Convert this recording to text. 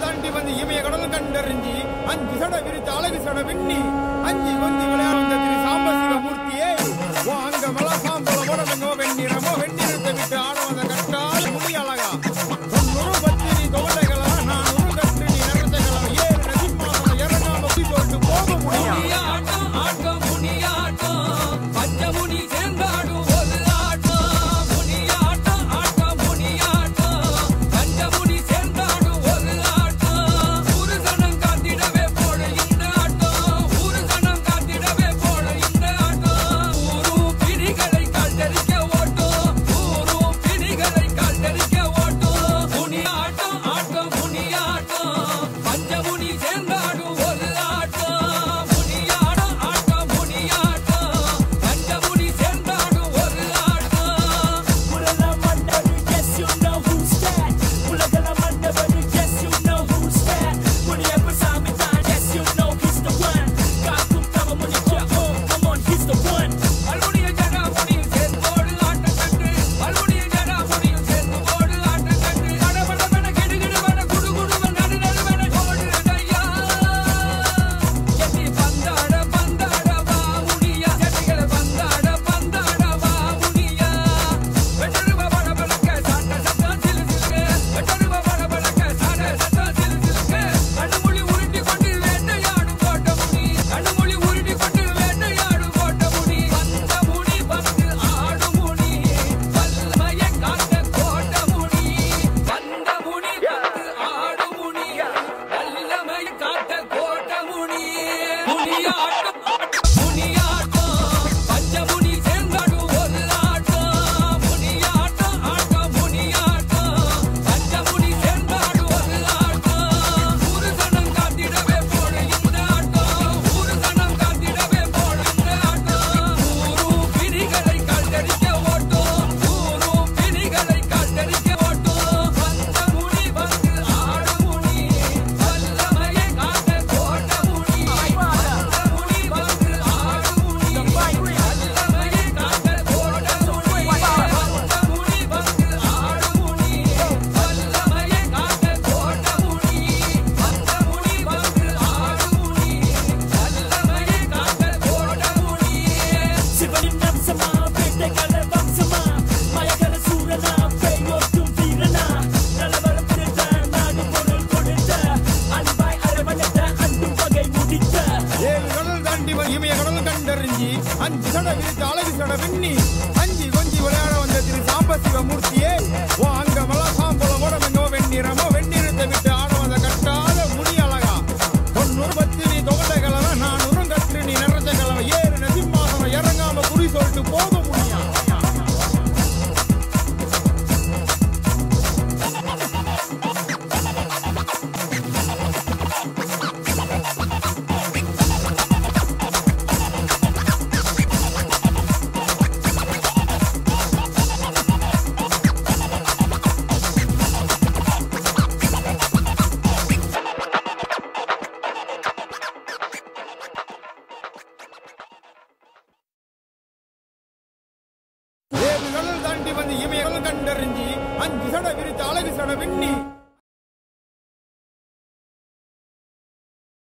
தாண்டி வந்து இமய கடல் கண்டறிஞ்சி அஞ்சு சட விரித்து அழகு சட விண்ணி அஞ்சு கொஞ்சி விளையாட திரு சாம்பசிவ மூர்த்தியே அங்க மலா சாம்பல உடம்போ வெண்ணிறமோ வெண்ணிறத்தை விட்டு ஆட வந்த கட்டால முடி அழகா தொண்ணூறு பத்திரி தோலைகளா நான் ஒரு கற்று நீ நிறத்தைகளா ஏழு நசிம்மாசன இறங்காம குடி போட்டு போக முடியும் ஆட்டம் முனியாட்டம் பஞ்சமுனி சேர்ந்தாடும் ஒரு ஆட்டம் முனியாட்டம் ஆட்டம் முனியாட்டம் பஞ்சமுனி சேர்ந்தாடும் ஒரு ஆட்டம் ஊரு சனம் காத்திடவே போட இந்த ஆட்டம் ஊரு சனம் காத்திடவே போட இந்த ஆட்டம் ஊரும் பிரிகளை காட்டரிக்க ஓட்டும் ஊரும் பிரிகளை காட்டரிக்க ஓட்டும் முனியாட்டம் ஆட்டம் முனியாட்டம் பஞ்சமுனி சேர்ந்தாடும் ஒரு ஆட்டம் முனியாட்டம் ஆட்டம் முனியாட்டம் பஞ்சமுனி சேர்ந்தாடும் ஒரு ஆட்டம் Pulala mandadu, yes you know who's that. Pulagala mandadu, yes you know who's that. Muniyappa Sami Than, yes you know he's the one. Kaakum Tava Munikya, oh come on he's the one. அல்முனிய ஜனா முனியில் சேர்ந்தோடு ஆட்டம் கண்டு அல்முனிய ஜனா முனியில் சேர்ந்தோடு ஆட்டம் கண்டு கடபடபட கிடுகிடுவன குடுகுடுவன நடுநடுவன ஓடுதையா எட்டி பந்தாட பந்தாட வா முனியா ஜட்டிகள பந்தாட பந்தாட வா முனியா வெட்டருவ படபடக்க சாட்ட சத்தம் சிலு சிலுக்கு வெட்டருவ படபடக்க சாட்ட சத்தம் சிலு சிலுக்கு கண்ணுமொழி உருட்டி கொண்டு வேட்டையாடும் கோட்ட முனி கண்ணுமொழி உருட்டி கொண்டு வேட்டையாடும் கோட்ட முனி வந்த முனி வந்து ஆடும் முனி வல்லமைய காட்ட கோட்ட முனி வந்த முனி வந்து ஆடும் முனி வல்லமைய காட்ட கோட்ட முனி முனியாட்டம் முனியாட்டம் பஞ்சமுனி சேர்ந்தாடும் ஒரு ஆட்டம் முனியாட்டம் ஆட்டம் முனியாட்டம் பஞ்சமுனி சேர்ந்தாடும் ஒரு ஆட்டம் ஊரு சனம் காத்திடவே போட இந்த ஆட்டம் ஊரு சனம் காத்திடவே போட இந்த ஆட்டம் ஊரும் பிரிகளை காட்டரிக்க ஓட்டும் ஊரும் பிரிகளை காட்டரிக்க ஓட்டும் வந்த முனி வந்து ஆடும் முனி வல்லமையை காட்ட கோட்ட முனி வந்த முனி வந்து ஆடும் முனி வல்லமையை காட்ட கோட்ட முனி வந்த முனி வந்து ஆடும் முனி வல்லமையை காட்ட கோட்ட முனி வந்த முனி வந்து ஆடும் முனி வல்லமையை காட்ட கோட்ட முனி Sivanim Namsama, Vettagala Vamsama, Mayagala Surana, Peyottum Veerana, Nalavala Pirudha, Nadu Porul Kodutha, Anbai Aravanatha, Andum Vagai Muditha. ஏழு கடல் தாண்டி வந்து இமய கடல் கண்டறிஞ்சி அஞ்சு சட விரித்து அழகு சட விண்ணி அஞ்சு கொஞ்சி விளையாட வந்த திரு சாம்பசிவ மூர்த்தியே அங்க மலா சாம்பல உடம்போ வெண்ணிறமோ வெண்ணிறத்தை விட்டு ஆட வந்த கட்டால முடி அழகா தொண்ணூறு பத்திரி தொகலைகளா நான் ஒரு கற்று நீ நிறத்தைகளா ஏழு நசிம்மாசனம் இறங்காம குறி சொல்லிட்டு போக முடியும் ஏழு கடல் தாண்டி வந்து இமய கடல் கண்டறிஞ்சி அஞ்சு சட விரித்து அழகு சட விண்ணி